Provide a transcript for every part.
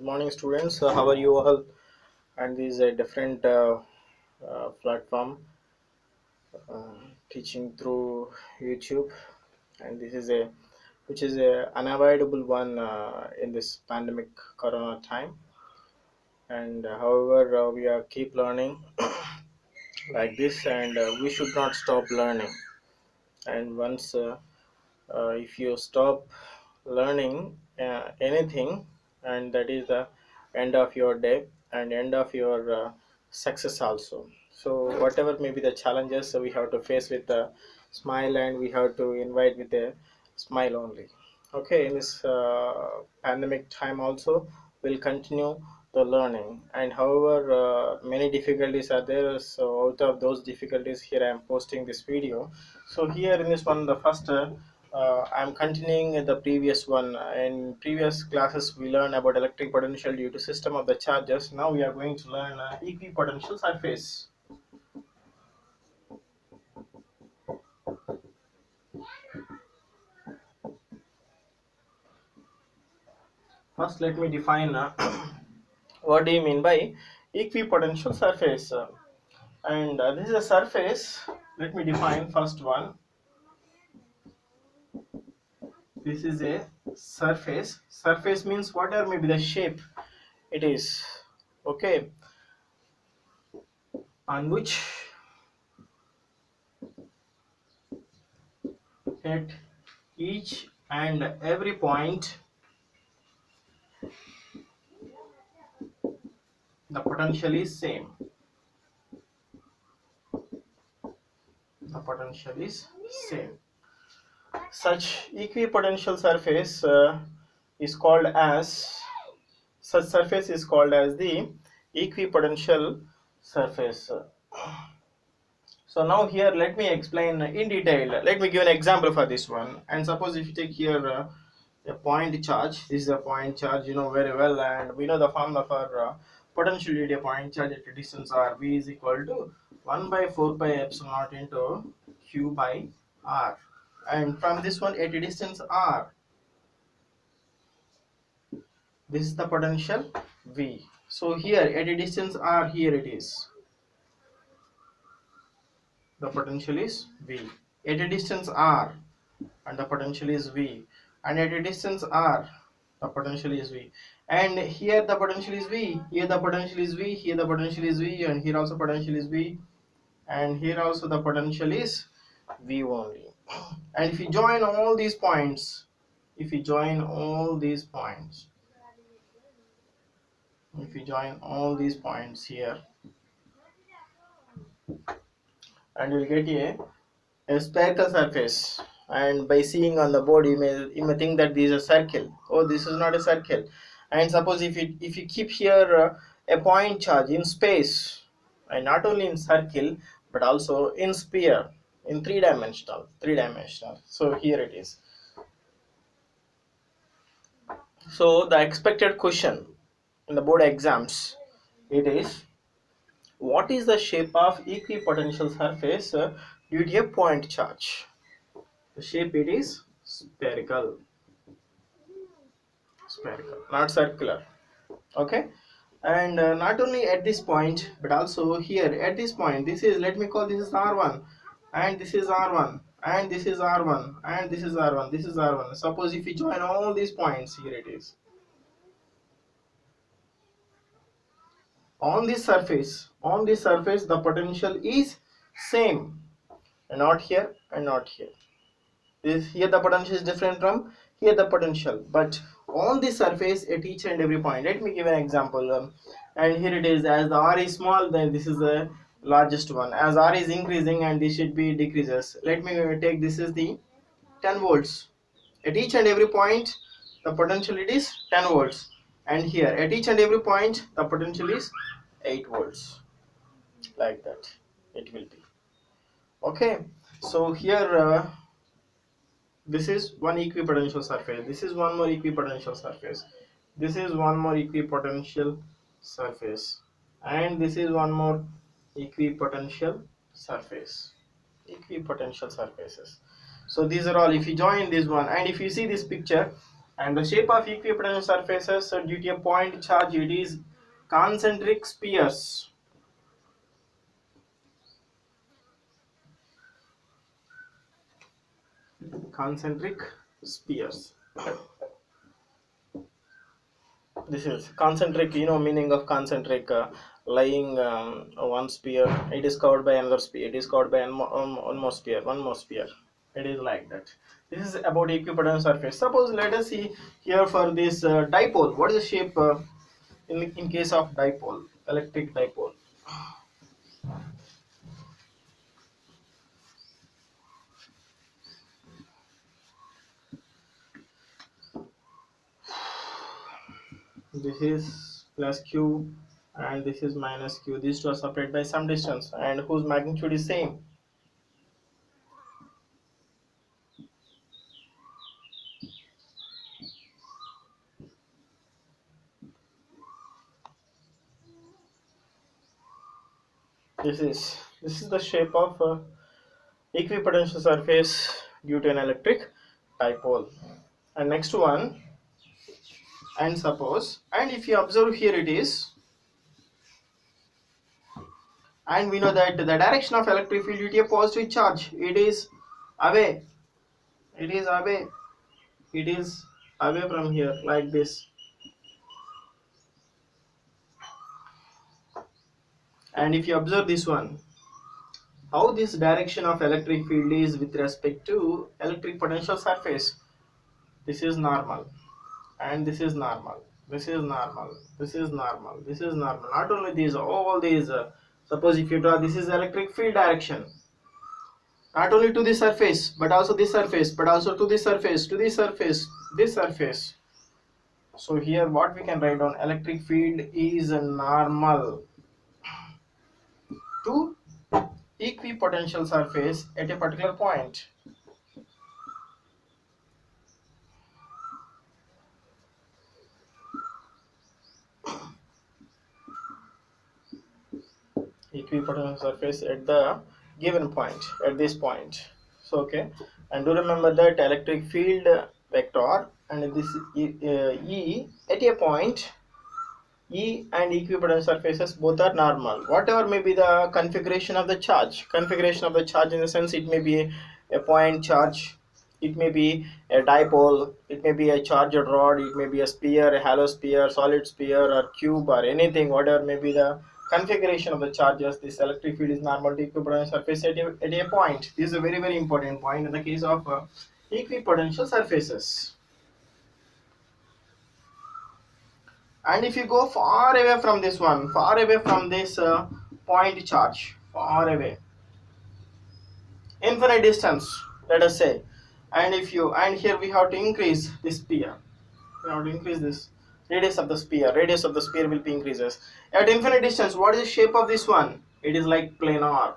Good morning, students. How are you all? And this is a different platform teaching through YouTube, and this is a which is a unavoidable one in this pandemic Corona time. And however, we are keep learning like this, and we should not stop learning. And once if you stop learning anything, and that is the end of your day and end of your success also. So whatever may be the challenges, so we have to face with a smile, and we have to invite with a smile only. Okay, in this pandemic time also we'll continue the learning, and however many difficulties are there, so out of those difficulties here I am posting this video. So here in this one, the first I'm continuing the previous one. In previous classes, we learned about electric potential due to system of the charges. Now we are going to learn equipotential surface. First, let me define what do you mean by equipotential surface. And this is a surface. Let me define first one. This is a surface. Surface means whatever may be the shape it is. Okay, on which at each and every point the potential is same. The potential is same. Such equipotential surface is called as such surface is called as the equipotential surface. So now here let me explain in detail. Let me give an example for this one. And suppose if you take here a point charge, this is a point charge, you know very well, and we know the formula for potential due to a point charge at a distance r. V is equal to 1 by 4 pi epsilon naught into q by r. And from this one at a distance r, this is the potential V. So here at a distance r, here it is, the potential is V at a distance r, and the potential is V, and at a distance r the potential is V, and here the potential is V, here the potential is V, here the potential is V, and here also potential is V, and here also the potential is V only. And if you join all these points, if you join all these points, if you join all these points here, and you'll get a spherical surface. And by seeing on the board, you may think that this is a circle. Oh, this is not a circle. And suppose if you keep here a point charge in space, and not only in circle but also in sphere, in three dimensional. So here it is. So the expected question in the board exams, it is, what is the shape of equipotential surface due to a point charge? The shape it is spherical, not circular. Okay, and not only at this point but also here at this point. This is, let me call this is R1, and this is R1, and this is R1, and this is R1, this is R1. Suppose if you join all these points, here it is. On this surface, the potential is same, and not here and not here. This here the potential is different from here the potential, but on this surface at each and every point. Let me give an example. And here it is, as the r is small, then this is the largest one. As r is increasing, and this should be decreases. Let me take, this is the 10 volts. At each and every point the potential it is 10 volts, and here at each and every point the potential is 8 volts, like that it will be. Okay, so here this is one equipotential surface, this is one more equipotential surface, this is one more equipotential surface, and this is one more equipotential surface, equipotential surfaces. So these are all, if you join this one, and if you see this picture, And the shape of equipotential surfaces due to a point charge, it is concentric spheres. Concentric spheres. This is concentric, meaning of concentric, lying one sphere, it is covered by another sphere, it is covered by one more sphere. It is like that. This is about equipotential surface. Suppose let us see here for this dipole. What is the shape in case of dipole, electric dipole? This is plus q and this is minus q. These two are separated by some distance and whose magnitude is same. This is the shape of equipotential surface due to an electric dipole. And next one, and suppose, and if you observe here it is, and we know that the direction of electric field due to a positive charge, it is away, it is away, it is away from here like this. And if you observe this one, how this direction of electric field is with respect to electric potential surface, this is normal and this is normal, this is normal, this is normal, this is normal. Not only these, all these, suppose if you draw, this is electric field direction, not only to this surface but also this surface, but also to this surface, to this surface, this surface. So here what we can write down, electric field is normal to equipotential surface at a particular point. Equipotential surface at the given point, at this point. So okay, and do remember that electric field vector and this E at a point, E and equipotential surfaces both are normal. Whatever may be the configuration of the charge, in the sense it may be a point charge, it may be a dipole, it may be a charged rod, it may be a sphere, a hollow sphere, solid sphere, or cube, or anything, whatever may be the configuration of the charges, this electric field is normal to equipotential surface at a point. This is a very, very important point in the case of equipotential surfaces. And if you go far away from this one, far away from this point charge, far away, infinite distance, let us say, and if you, and here we have to increase this sphere, we have to increase this radius of the sphere, will be increases at infinite distance. What is the shape of this one? It is like planar.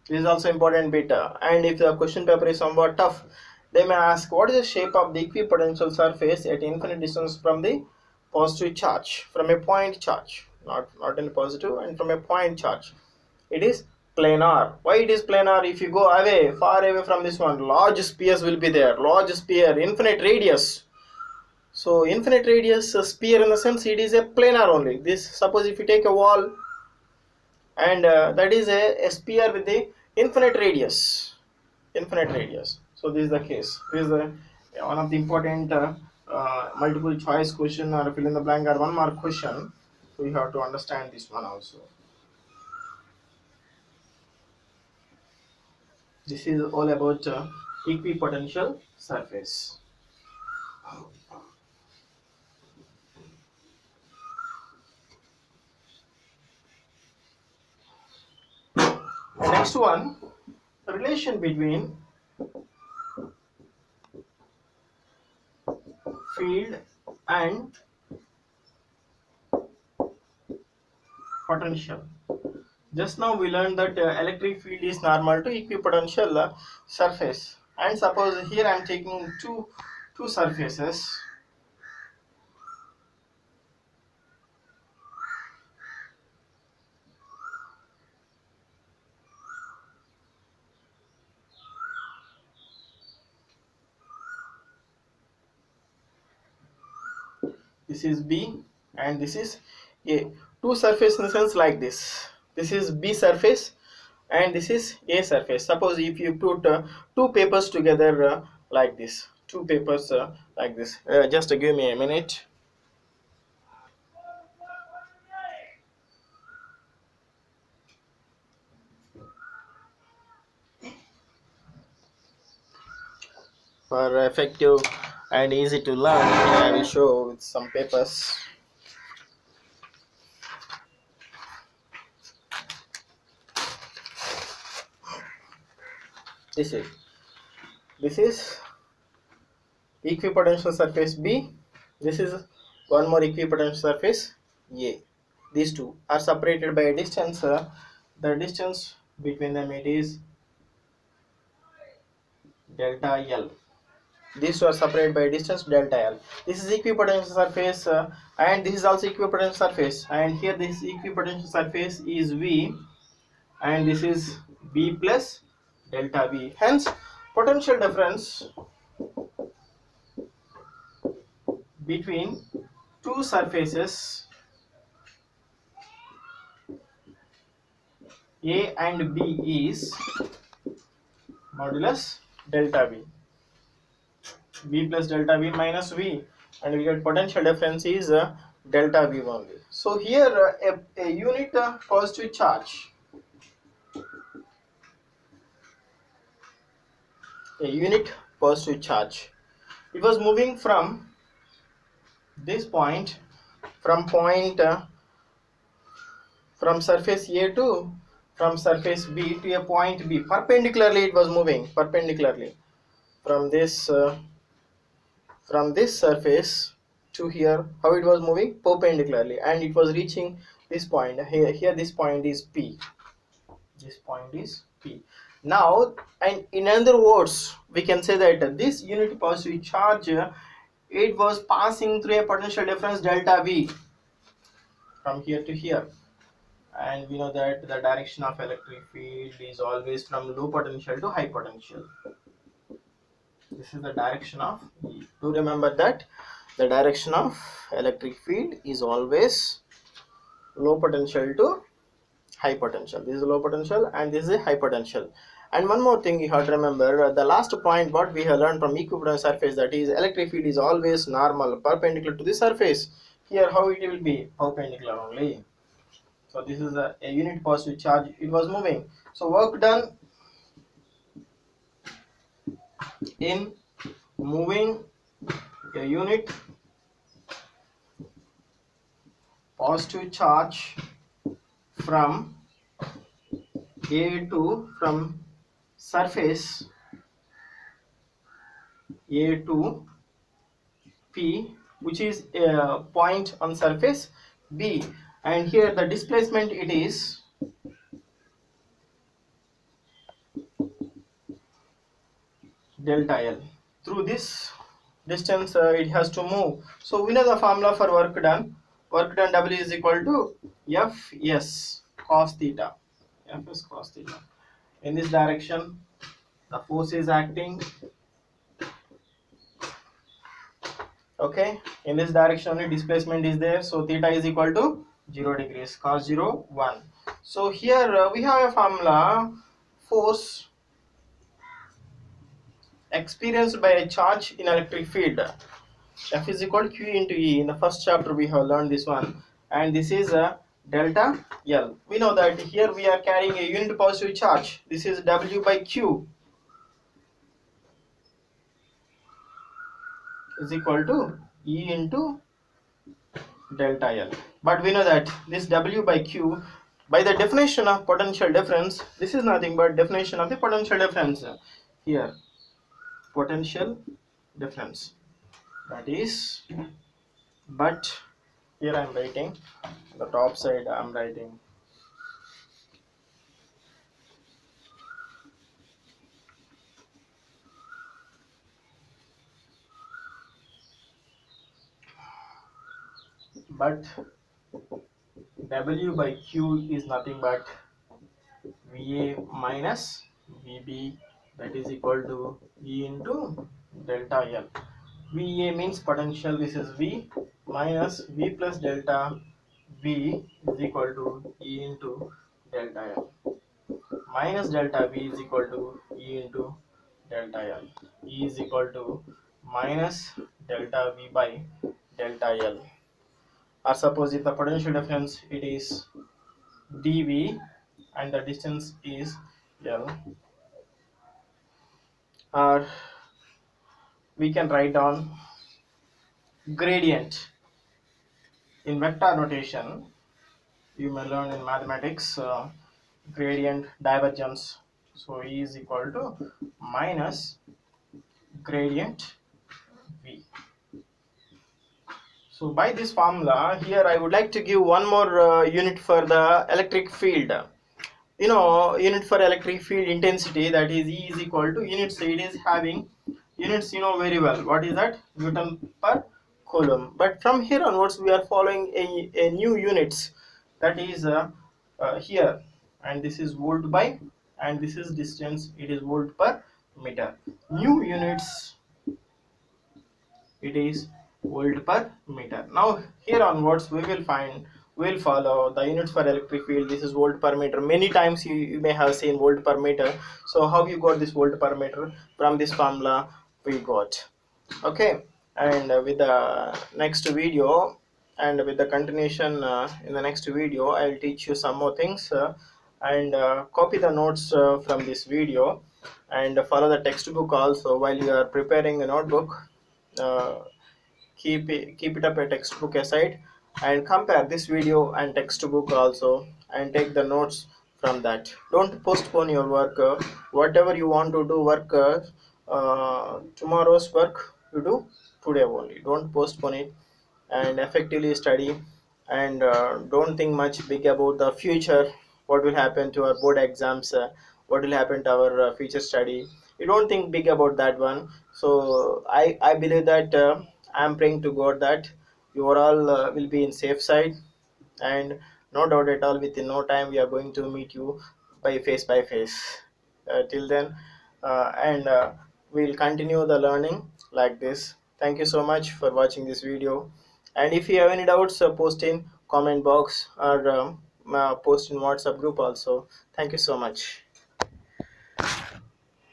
This is also important bit, and if the question paper is somewhat tough, they may ask what is the shape of the equipotential surface at infinite distance from the positive charge, from a point charge, not in positive, and from a point charge. It is planar. Why it is planar? If you go away, far away from this one, large spheres will be there, large sphere, infinite radius. So infinite radius sphere, in the sense it is a planar only. This, suppose if you take a wall, and that is a sphere with the infinite radius, so this is the case. This is one of the important multiple choice question or fill in the blank or one mark question, so you have to understand this one also. This is all about equipotential surface. The next one, relation between field and potential. Just now we learned that electric field is normal to equipotential surface, and suppose here I am taking two surfaces, this is B, and this is A. Two surface in the sense like this. This is B surface and this is A surface. Suppose if you put two papers together like this, two papers like this. Just give me a minute. For effective and easy to learn, I will show with some papers. This is equipotential surface B. This is one more equipotential surface A. These two are separated by a distance. The distance between them, it is delta L. These two are separated by a distance delta L. This is equipotential surface and this is also equipotential surface, and here this equipotential surface is V and this is B plus delta V. Hence potential difference between two surfaces A and B is modulus delta V. V plus delta V minus V, and we get potential difference is delta V only. So here a unit positive charge, it was moving from this point, from surface A to from surface B to a point B. Perpendicularly it was moving, perpendicularly from this surface to here. How it was moving? Perpendicularly, and it was reaching this point here. This point is P. This point is P. Now, and in other words, we can say that this unit positive charge, it was passing through a potential difference delta V from here to here, and we know that the direction of electric field is always from low potential to high potential. This is the direction of E. Do remember that the direction of electric field is always low potential to high potential. This is low potential and this is high potential. And one more thing you have to remember, the last point what we have learned from equipotential surface, that is electric field is always normal, perpendicular to the surface. Here how it will be? Perpendicular only. So this is a unit positive charge, it was moving. So work done in moving a unit positive charge from from surface A to P, which is a point on surface B, and here the displacement, it is delta L. Through this distance it has to move. So we know the formula for work done. Work done W is equal to Fs cos theta. Fs cos theta. In this direction the force is acting. Okay, in this direction only displacement is there, so theta is equal to 0 degrees, cos 0 1. So here we have a formula, force experienced by a charge in electric field, F is equal to Q into E. In the first chapter we have learned this one, and this is delta L. We know that here we are carrying a unit positive charge. This is W by Q is equal to E into delta L. But we know that this W by Q, by the definition of potential difference, this is nothing but definition of the potential difference. Here potential difference, that is, but here I am writing the top side, I am writing but W by Q is nothing but VA minus VB, that is equal to E into delta L. VA means potential, this is V, minus V plus delta V is equal to E into delta L, minus delta V is equal to E into delta L. E is equal to minus delta V by delta L. Or suppose if the potential difference it is dV and the distance is L, or we can write down gradient in vector notation. You may learn in mathematics gradient divergence. So E is equal to minus gradient V. So by this formula here I would like to give one more unit for the electric field. Unit for electric field intensity, that is E is equal to units. It is having units, very well. What is that? Newton per coulomb. But from here onwards we are following a new units, that is here, and this is volt by, and this is distance, it is volt per meter. New units, it is volt per meter. Now here onwards we will follow the units for electric field. This is volt per meter. Many times you may have seen volt per meter. So how you got this volt per meter? From this formula we got. Okay, and with the next video, and with the continuation in the next video, I will teach you some more things, and copy the notes from this video, and follow the textbook also while you are preparing a notebook. uh, keep it up a textbook aside, and compare this video and textbook also, and take the notes from that. Don't postpone your work. Whatever you want to do work, tomorrow's work you do today only. Don't postpone it, and effectively study, and don't think much big about the future. What will happen to our board exams, what will happen to our future study. You don't think big about that one. So I believe that I'm praying to God that you all will be in safe side, and no doubt at all within no time we are going to meet you by face. Till then, and we'll continue the learning like this. Thank you so much for watching this video, and if you have any doubts, post in comment box, or post in WhatsApp group also. Thank you so much.